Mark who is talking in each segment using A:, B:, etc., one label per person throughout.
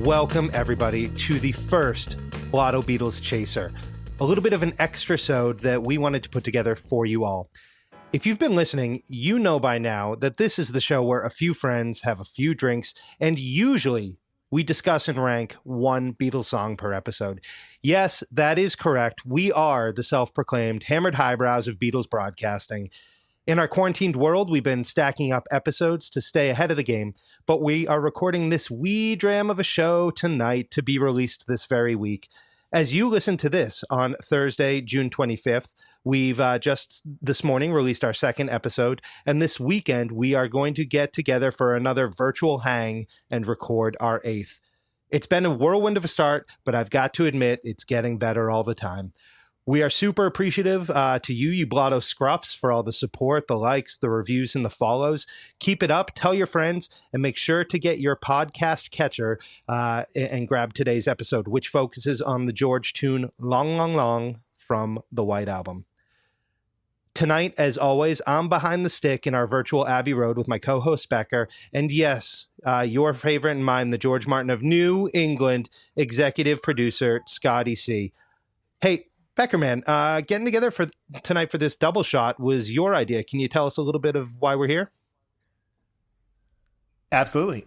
A: Welcome, everybody, to the first Blotto Beatles Chaser. A little bit of an extrasode that we wanted to put together for you all. If you've been listening, you know by now that this is the show where a few friends have a few drinks, and usually we discuss and rank one Beatles song per episode. Yes, that is correct. We are the self-proclaimed hammered highbrows of Beatles broadcasting. In our quarantined world, we've been stacking up episodes to stay ahead of the game, but we are recording this wee dram of a show tonight to be released this very week. As you listen to this on Thursday, June 25th, we've just this morning released our second episode, and this weekend we are going to get together for another virtual hang and record our eighth. It's been a whirlwind of a start, but I've got to admit it's getting better all the time. We are super appreciative to you Blotto Scruffs, for all the support, the likes, the reviews, and the follows. Keep it up, tell your friends, and make sure to get your podcast catcher and grab today's episode, which focuses on the George tune Long, Long, Long from the White Album. Tonight, as always, I'm behind the stick in our virtual Abbey Road with my co-host Becker, and yes, your favorite and mine, the George Martin of New England, executive producer Scotty C. Hey, Becker, man, getting together for tonight for this double shot was your idea. Can you tell us a little bit of why we're here?
B: Absolutely.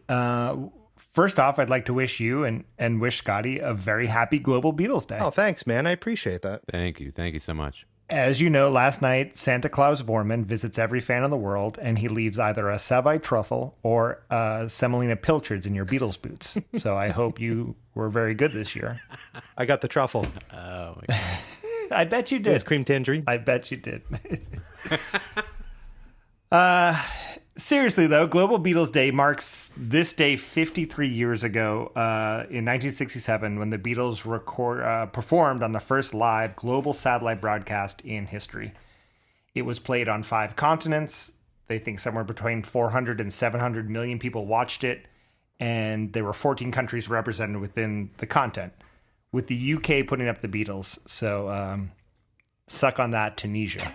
B: First off, I'd like to wish you and wish Scotty a very happy Global Beatles Day.
A: Oh, thanks, man. I appreciate that.
C: Thank you. Thank you so much.
B: As you know, last night, Santa Claus Vorman visits every fan in the world, and he leaves either a Savoy truffle or semolina pilchards in your Beatles boots. So I hope you were very good this year.
A: I got the truffle.
C: Oh, my God.
B: I bet you did.
A: It's cream tangerine.
B: I bet you did. Seriously, though, Global Beatles Day marks this day 53 years ago in 1967 when the Beatles performed on the first live global satellite broadcast in history. It was played on 5 continents. They think somewhere between 400 and 700 million people watched it, and there were 14 countries represented within the content, with the UK putting up the Beatles. So suck on that, Tunisia.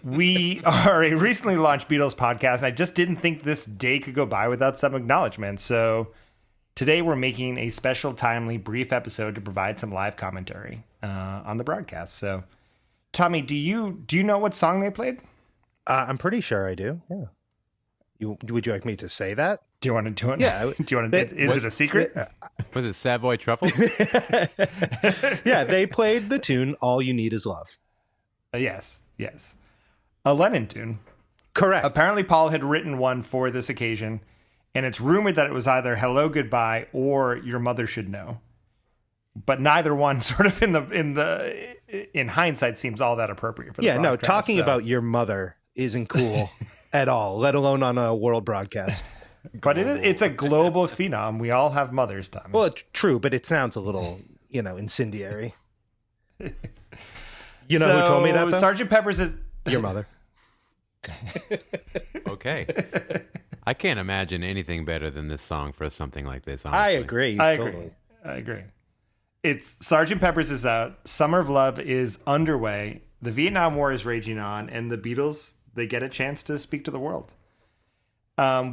B: We are a recently launched Beatles podcast, and I just didn't think this day could go by without some acknowledgement. So today we're making a special, timely, brief episode to provide some live commentary on the broadcast. So, Tommy, do you know what song they played?
A: I'm pretty sure I do. Yeah. Would you like me to say that?
B: Do you want to do it?
A: Yeah.
B: Do you want to? Is it a secret?
C: Was it Savoy Truffle?
A: Yeah, they played the tune "All You Need Is Love."
B: Yes. A Lennon tune.
A: Correct.
B: Apparently, Paul had written one for this occasion, and it's rumored that it was either "Hello, Goodbye" or "Your Mother Should Know." But neither one, sort of in hindsight, seems all that appropriate for the broadcast.
A: No, talking about your mother isn't cool at all, let alone on a world broadcast.
B: But it's a global phenom. We all have mothers, Tommy.
A: Well, it's true, but it sounds a little, incendiary. You know who told me that, though?
B: Sgt. Pepper's is...
A: Your mother.
C: Okay. I can't imagine anything better than this song for something like this, honestly.
A: I agree.
B: I agree. It's Sgt. Pepper's is out. Summer of Love is underway. The Vietnam War is raging on, and the Beatles, they get a chance to speak to the world.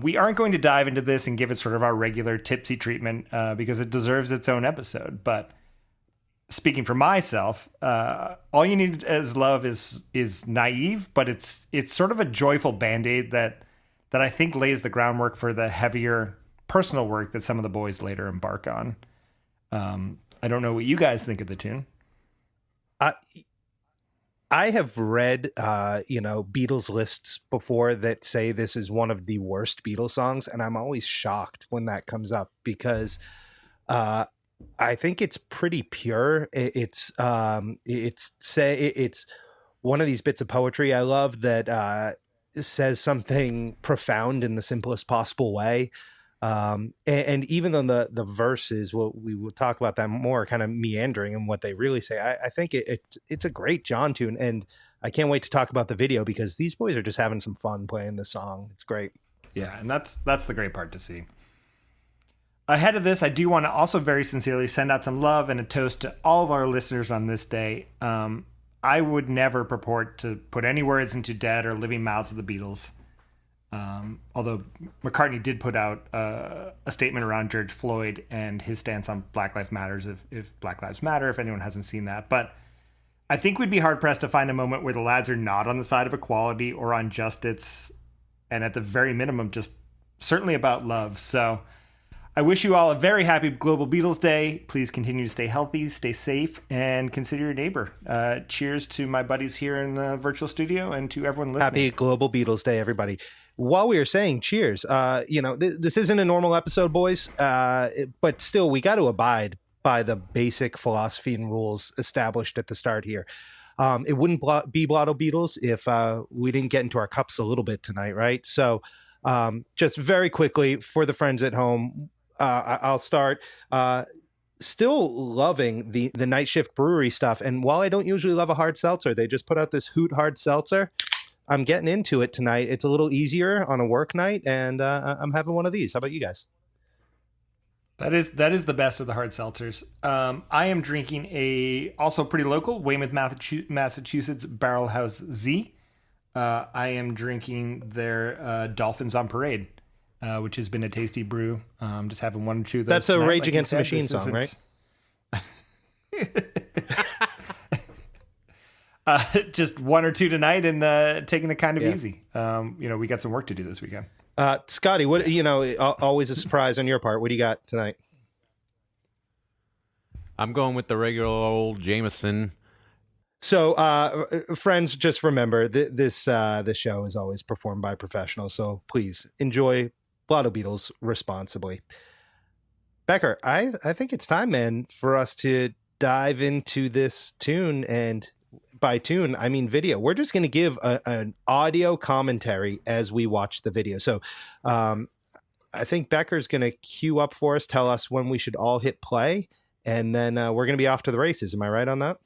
B: We aren't going to dive into this and give it sort of our regular tipsy treatment because it deserves its own episode. But speaking for myself, All You Need Is Love is naive, but it's sort of a joyful Band-Aid that I think lays the groundwork for the heavier personal work that some of the boys later embark on. I don't know what you guys think of the tune.
A: I have read, Beatles lists before that say this is one of the worst Beatles songs, and I'm always shocked when that comes up because I think it's pretty pure. It's one of these bits of poetry I love that says something profound in the simplest possible way. And even though the verses, we will talk about that more, kind of meandering and what they really say, I think it's a great John tune, and I can't wait to talk about the video because these boys are just having some fun playing this song. It's great.
B: Yeah, and that's the great part to see. Ahead of this, I do want to also very sincerely send out some love and a toast to all of our listeners on this day. I would never purport to put any words into dead or living mouths of the Beatles. Although McCartney did put out a statement around George Floyd and his stance on Black Lives Matters, if Black Lives Matter, if anyone hasn't seen that. But I think we'd be hard-pressed to find a moment where the lads are not on the side of equality or on justice, and at the very minimum, just certainly about love. So I wish you all a very happy Global Beatles Day. Please continue to stay healthy, stay safe, and consider your neighbor. Cheers to my buddies here in the virtual studio and to everyone listening.
A: Happy Global Beatles Day, everybody. While we were saying cheers, this isn't a normal episode, boys, but still, we got to abide by the basic philosophy and rules established at the start here. It wouldn't be Blotto Beatles if we didn't get into our cups a little bit tonight, right? So just very quickly, for the friends at home, I'll start. Still loving the Night Shift Brewery stuff. And while I don't usually love a hard seltzer, they just put out this Hoot Hard Seltzer. I'm getting into it tonight. It's a little easier on a work night, and I'm having one of these. How about you guys?
B: That is the best of the hard seltzers. I am drinking a also pretty local Weymouth, Massachusetts Barrel House Z. I am drinking their Dolphins on Parade, which has been a tasty brew. Just having one or two of those.
A: That's a Rage Against the Machine song, right?
B: Just one or two tonight and taking it kind of easy. We got some work to do this weekend.
A: Scotty, what always a surprise on your part. What do you got tonight?
C: I'm going with the regular old Jameson.
A: So, friends, just remember this show is always performed by professionals. So please enjoy Blotto Beatles responsibly. Becker, I think it's time, man, for us to dive into this tune, and by tune, I mean video. We're just going to give an audio commentary as we watch the video. So I think Becker's going to cue up for us, tell us when we should all hit play, and then we're going to be off to the races. Am I right on that?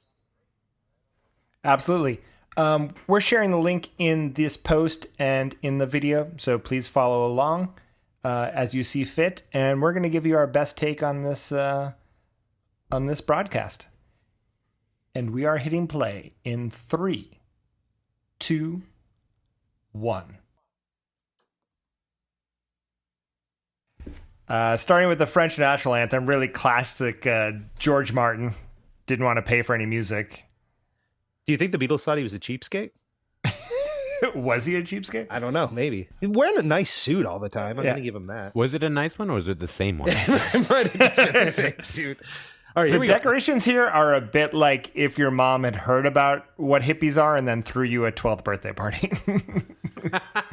B: Absolutely. We're sharing the link in this post and in the video, so please follow along as you see fit. And we're going to give you our best take on this broadcast. And we are hitting play in 3, 2, 1. Starting with the French national anthem, really classic George Martin. Didn't want to pay for any music.
A: Do you think the Beatles thought he was a cheapskate?
B: Was he a cheapskate?
A: I don't know. Maybe. He's wearing a nice suit all the time. I'm going to give him that.
C: Was it a nice one or was it the same one?
A: Might have just been the same suit. All right,
B: the decorations here are a bit like if your mom had heard about what hippies are and then threw you a 12th birthday party.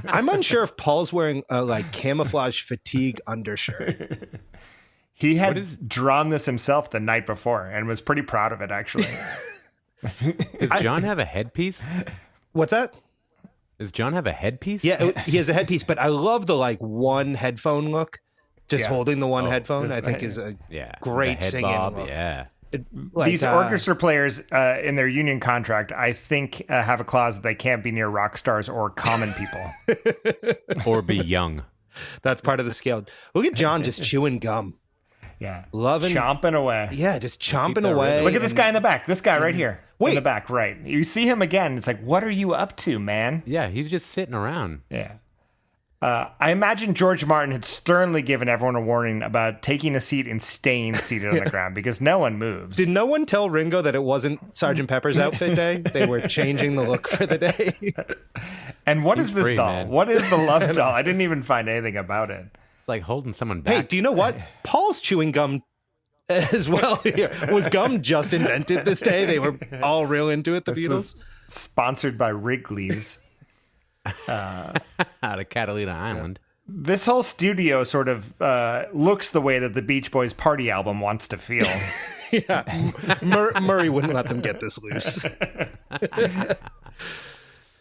A: I'm unsure if Paul's wearing a camouflage fatigue undershirt.
B: He had drawn this himself the night before and was pretty proud of it, actually.
C: Does John have a headpiece?
A: What's that?
C: Does John have a headpiece?
A: Yeah, he has a headpiece, but I love the one headphone look. Just holding the one headphone, I think, is a great singing look.
C: Yeah.
B: These orchestra players in their union contract, I think, have a clause that they can't be near rock stars or common people.
C: Or be young.
A: That's part of the scale. Look at John just chewing gum.
B: Yeah.
A: Loving.
B: Chomping away.
A: Yeah, just chomping away.
B: Look at this guy in the back. This guy right here. Wait. In the back, right. You see him again. It's like, what are you up to, man?
C: Yeah, he's just sitting around.
B: Yeah. I imagine George Martin had sternly given everyone a warning about taking a seat and staying seated on the ground because no one moves.
A: Did no one tell Ringo that it wasn't Sgt. Pepper's outfit day? They were changing the look for the day.
B: And what is this
C: free,
B: doll?
C: man.
B: What is the love doll? I didn't even find anything about it.
C: It's like holding someone back.
A: Hey, do you know what? Paul's chewing gum as well here. Was gum just invented this day? They were all real into it, the Beatles?
B: Sponsored by Wrigley's.
C: Out of Catalina Island.
B: This whole studio sort of looks the way that the Beach Boys party album wants to feel.
A: Yeah. Murray wouldn't let them get this loose.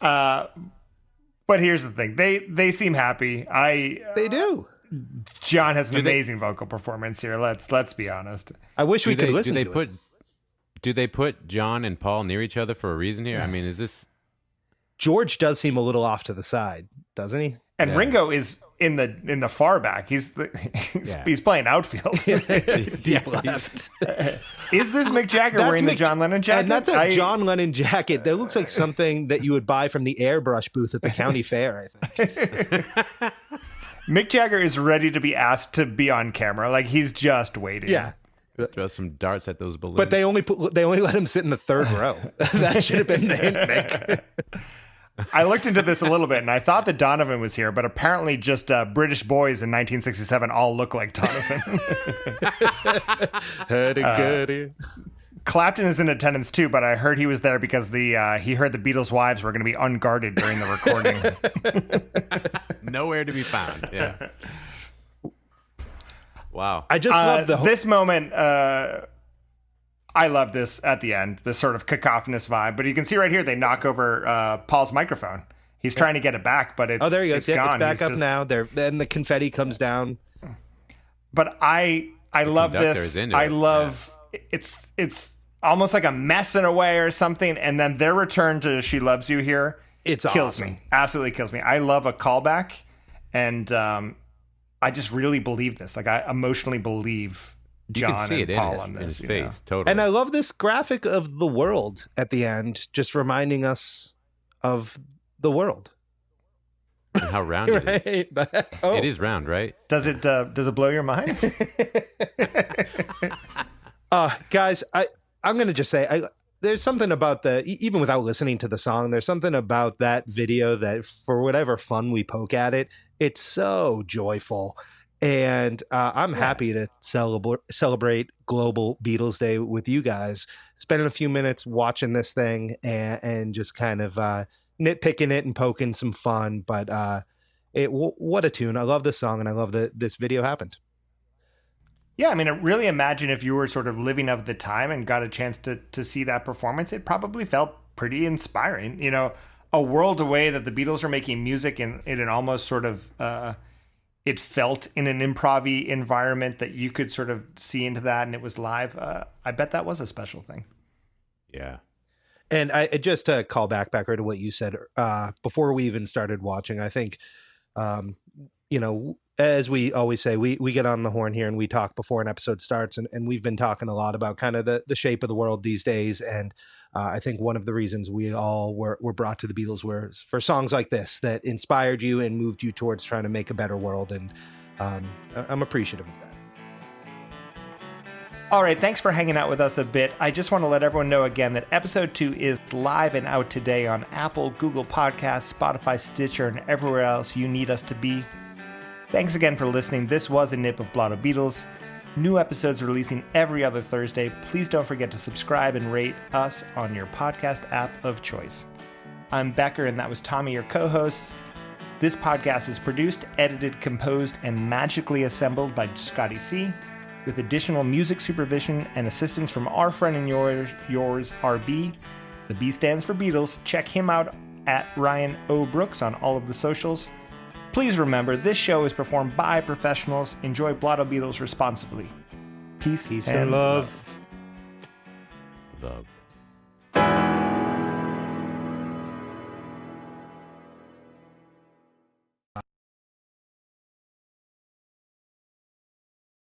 B: But here's the thing. They seem happy.
A: They do.
B: John has an amazing vocal performance here. Let's be honest.
A: I wish we could listen to it.
C: Do they put John and Paul near each other for a reason here? I mean, is this...
A: George does seem a little off to the side, doesn't he?
B: And Ringo is in the far back. He's playing outfield.
A: Deep left.
B: Is this Mick Jagger wearing the John Lennon jacket?
A: And that's a John Lennon jacket. That looks like something that you would buy from the airbrush booth at the county fair, I think.
B: Mick Jagger is ready to be asked to be on camera. Like, he's just waiting.
A: Yeah.
C: Throw some darts at those balloons.
A: But they only let him sit in the third row. That should have been the hint, Mick.
B: I looked into this a little bit, and I thought that Donovan was here, but apparently just British boys in 1967 all look like Donovan. Clapton is in attendance too, but I heard he was there because he heard the Beatles' wives were going to be unguarded during the recording.
C: Nowhere to be found. Yeah. Wow.
A: I just love
B: this moment. I love this at the end, this sort of cacophonous vibe. But you can see right here, they knock over Paul's microphone. He's trying to get it back, but it's
A: there you go.
B: It's gone.
A: It's back up now. Then the confetti comes down.
B: But I love this. I love it's almost like a mess in a way or something. And then their return to "She Loves You" here, kills
A: awesome.
B: me. Absolutely kills me. I love a callback, and I just really believe this. Like, I emotionally believe John and Paul on this.
C: In his face, totally.
A: And I love this graphic of the world at the end, just reminding us of the world.
C: And how round it is. It is round, right?
B: Does it blow your mind?
A: Guys, I'm going to just say, there's something about even without listening to the song, there's something about that video that, for whatever fun we poke at it, it's so joyful. And I'm happy to celebrate Global Beatles Day with you guys, spending a few minutes watching this thing and just kind of nitpicking it and poking some fun. But what a tune. I love this song, and I love that this video happened.
B: Yeah, I mean, really imagine if you were sort of living of the time and got a chance to see that performance. It probably felt pretty inspiring. You know, a world away that the Beatles are making music in an almost sort of... it felt in an improv-y environment that you could sort of see into that, and it was live. I bet that was a special thing.
C: Yeah.
A: And I just to call back Becker, to what you said before we even started watching, I think, as we always say, we get on the horn here and we talk before an episode starts, and we've been talking a lot about kind of the shape of the world these days. And I think one of the reasons we all were brought to the Beatles were for songs like this that inspired you and moved you towards trying to make a better world. And I'm appreciative of that.
B: All right, thanks for hanging out with us a bit. I just want to let everyone know again that episode 2 is live and out today on Apple, Google Podcasts, Spotify, Stitcher, and everywhere else you need us to be. Thanks again for listening. This was a nip of Blotto Beatles. New episodes releasing every other Thursday. Please don't forget to subscribe and rate us on your podcast app of choice. I'm Becker, and that was Tommy, your co-host. This podcast is produced, edited, composed, and magically assembled by Scotty C, with additional music supervision and assistance from our friend and yours, RB. The B stands for Beatles. Check him out at Ryan O. Brooks on all of the socials. Please remember, this show is performed by professionals. Enjoy Blotto Beatles responsibly. Peace and love.
C: Love.